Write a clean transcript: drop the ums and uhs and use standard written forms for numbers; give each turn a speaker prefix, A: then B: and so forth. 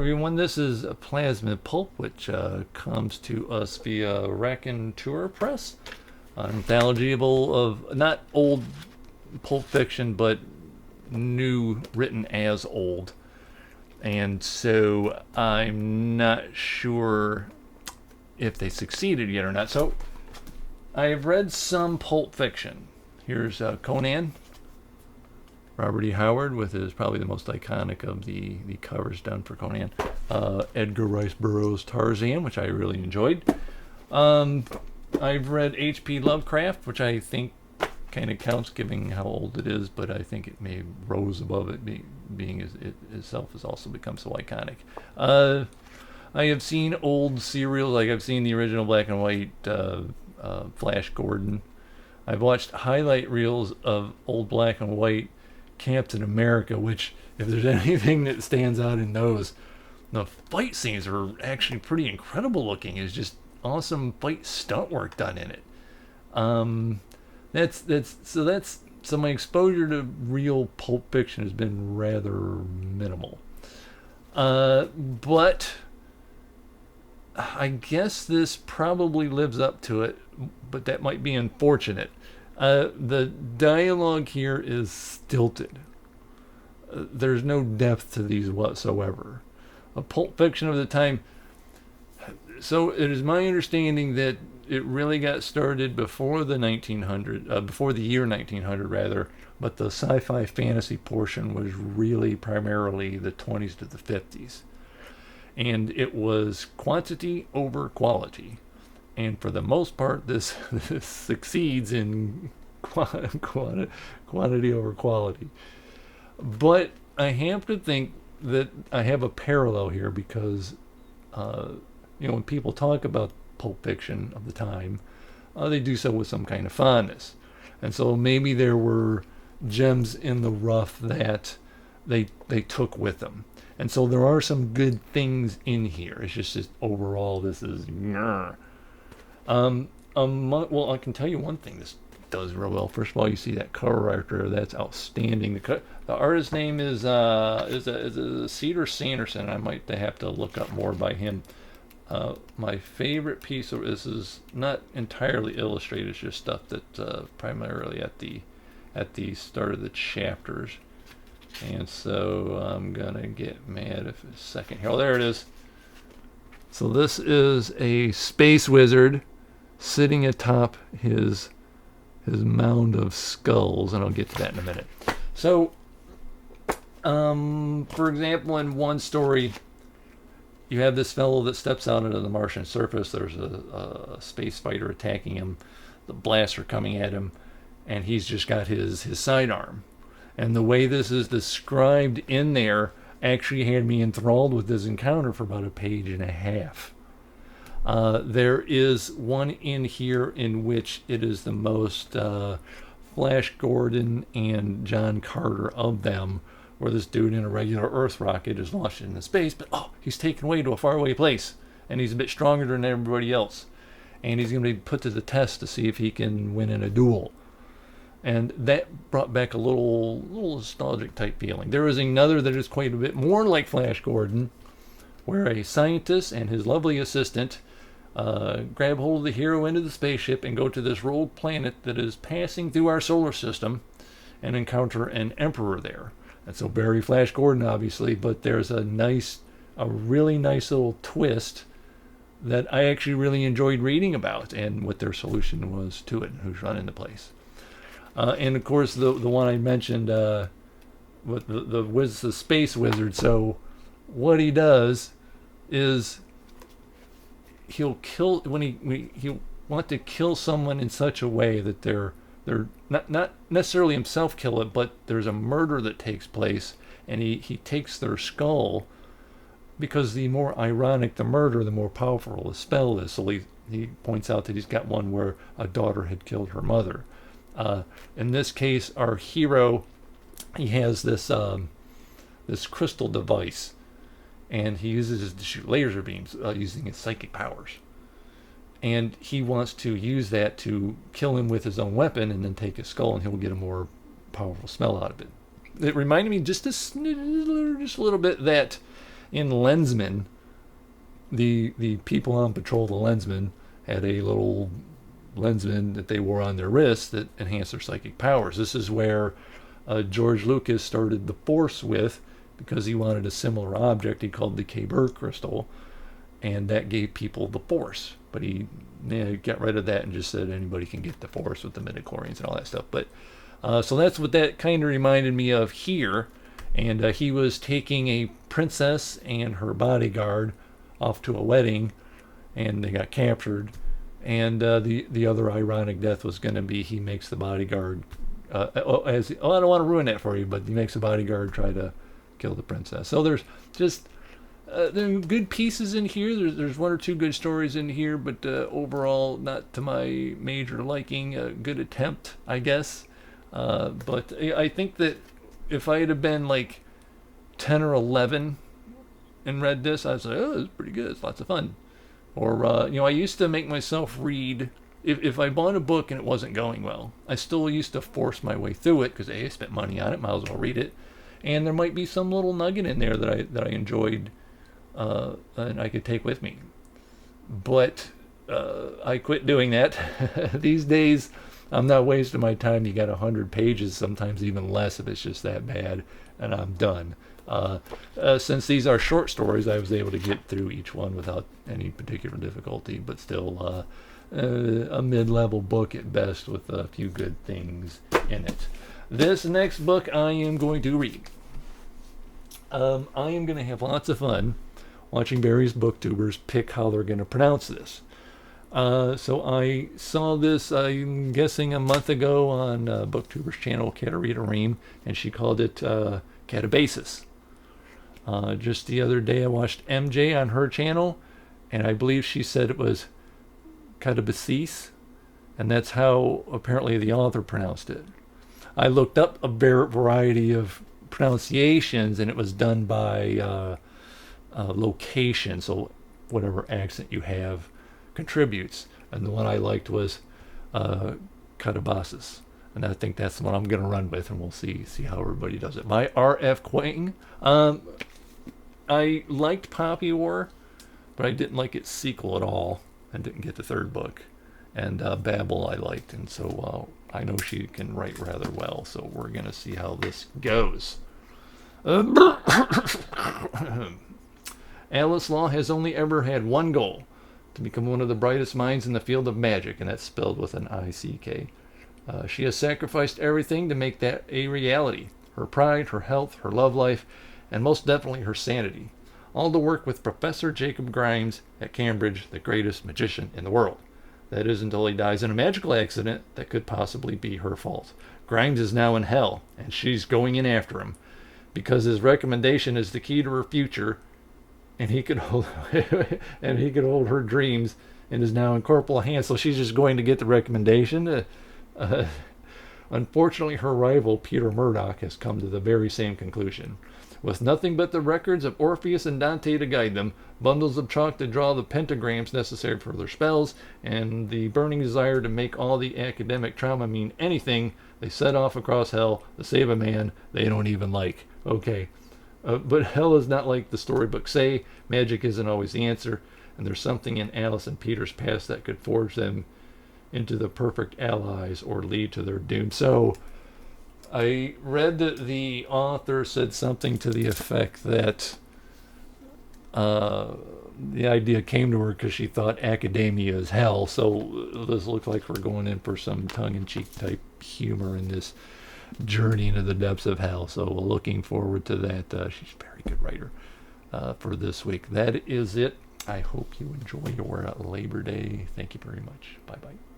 A: Everyone, this is Plasma Pulp, which comes to us via Raconteur Press, an anthology of not old pulp fiction, but new written as old. And so I'm not sure if they succeeded yet or not. So I've read some pulp fiction. Here's Conan, Robert E. Howard with his probably the most iconic of the covers done for Conan. Edgar Rice Burroughs' Tarzan, which I really enjoyed. I've read H.P. Lovecraft, which I think kind of counts given how old it is, but I think it may rose above it being it itself has also become so iconic. I have seen old serials, like I've seen the original black and white Flash Gordon. I've watched highlight reels of old black and white Captain America, which, if there's anything that stands out in those, the fight scenes are actually pretty incredible looking. It's just awesome fight stunt work done in it. So my exposure to real pulp fiction has been rather minimal. But I guess this probably lives up to it, but that might be unfortunate. The dialogue here is stilted. There's no depth to these whatsoever. A pulp fiction of the time. So it is my understanding that it really got started before the before the year 1900 rather, but the sci-fi fantasy portion was really primarily the 20s to the 50s. And it was quantity over quality. And for the most part, this succeeds in quantity over quality. But I have to think that I have a parallel here because, when people talk about pulp fiction of the time, they do so with some kind of fondness. And so maybe there were gems in the rough that they took with them. And so there are some good things in here. It's just overall, this is... well, I can tell you one thing this does real well. First of all, you see that cover art there. That's outstanding. The artist's name is Cedar Sanderson. I might have to look up more by him. My favorite piece of this is not entirely illustrated. It's just stuff that primarily at the start of the chapters. And so I'm gonna get mad if a second here. Oh, there it is. So this is a space wizard sitting atop his mound of skulls, and I'll get to that in a minute. So, for example, in one story, you have this fellow that steps out into the Martian surface. There's a space fighter attacking him, the blaster coming at him, and he's just got his sidearm. And the way this is described in there actually had me enthralled with this encounter for about a page and a half. There is one in here in which it is the most Flash Gordon and John Carter of them, where this dude in a regular Earth rocket is launched into space, but he's taken away to a faraway place, and he's a bit stronger than everybody else, and he's going to be put to the test to see if he can win in a duel. And that brought back a little nostalgic type feeling. There is another that is quite a bit more like Flash Gordon, where a scientist and his lovely assistant grab hold of the hero into the spaceship and go to this rogue planet that is passing through our solar system and encounter an emperor there. And so very Flash Gordon, obviously, but there's a really nice little twist that I actually really enjoyed reading about and what their solution was to it and who's running the place. And of course, the one I mentioned, with the space wizard. So what he does is he'll want to kill someone in such a way that they're not necessarily himself kill it, but there's a murder that takes place, and he takes their skull, because the more ironic the murder, the more powerful the spell is. So he points out that he's got one where a daughter had killed her mother. In this case, our hero, he has this crystal device, and he uses it to shoot laser beams using his psychic powers. And he wants to use that to kill him with his own weapon and then take his skull, and he'll get a more powerful smell out of it. It reminded me just a little bit that in Lensman, the people on patrol, the Lensmen, had a little lensman that they wore on their wrists that enhanced their psychic powers. This is where George Lucas started the Force with, because he wanted a similar object he called the K-Burr crystal, and that gave people the Force. But he got rid of that and just said anybody can get the Force with the midichlorians and all that stuff. But so that's what that kind of reminded me of here. And he was taking a princess and her bodyguard off to a wedding, and they got captured. And the other ironic death was going to be he makes the bodyguard, I don't want to ruin that for you, but he makes the bodyguard try to kill the princess. So there's just there are good pieces in here. There's one or two good stories in here, but overall not to my major liking. A good attempt, I guess. But I think that if I had been like 10 or 11 and read this, I'd say, oh, it's pretty good. It's lots of fun. Or, I used to make myself read, if I bought a book and it wasn't going well, I still used to force my way through it because I spent money on it, might as well read it. And there might be some little nugget in there that I enjoyed and I could take with me. But I quit doing that. These days, I'm not wasting my time. You got 100 pages, sometimes even less if it's just that bad, and I'm done. Since these are short stories, I was able to get through each one without any particular difficulty, but still a mid-level book at best with a few good things in it. This next book I am going to read. I am going to have lots of fun watching various booktubers pick how they're going to pronounce this. So I saw this, I'm guessing a month ago on booktuber's channel, Katarina Ream, and she called it Catabasis. Just the other day I watched MJ on her channel, and I believe she said it was Catabasis, and that's how apparently the author pronounced it. I looked up a variety of pronunciations, and it was done by location, so whatever accent you have contributes. And the one I liked was Catabasis, and I think that's the one I'm going to run with, and we'll see how everybody does it. By R.F. Kuang. I liked Poppy War, but I didn't like its sequel at all, and didn't get the third book. And Babel I liked, and so I know she can write rather well, so we're going to see how this goes. Alice Law has only ever had one goal: to become one of the brightest minds in the field of magic, and that's spelled with an I-C-K. She has sacrificed everything to make that a reality. Her pride, her health, her love life, and most definitely her sanity. All to work with Professor Jacob Grimes at Cambridge, the greatest magician in the world. That is until he dies in a magical accident that could possibly be her fault. Grimes is now in hell, and she's going in after him, because his recommendation is the key to her future, and he could hold her dreams in his now incorporeal hands. So she's just going to get the recommendation. Unfortunately, her rival, Peter Murdoch, has come to the very same conclusion. With nothing but the records of Orpheus and Dante to guide them, bundles of chalk to draw the pentagrams necessary for their spells, and the burning desire to make all the academic trauma mean anything, they set off across hell to save a man they don't even like. Okay. But hell is not like the storybooks say. Magic isn't always the answer, and there's something in Alice and Peter's past that could forge them into the perfect allies or lead to their doom. So I read that the author said something to the effect that the idea came to her because she thought academia is hell. So this looks like we're going in for some tongue-in-cheek type humor in this journey into the depths of hell. So we're looking forward to that. She's a very good writer for this week. That is it. I hope you enjoy your Labor Day. Thank you very much. Bye-bye.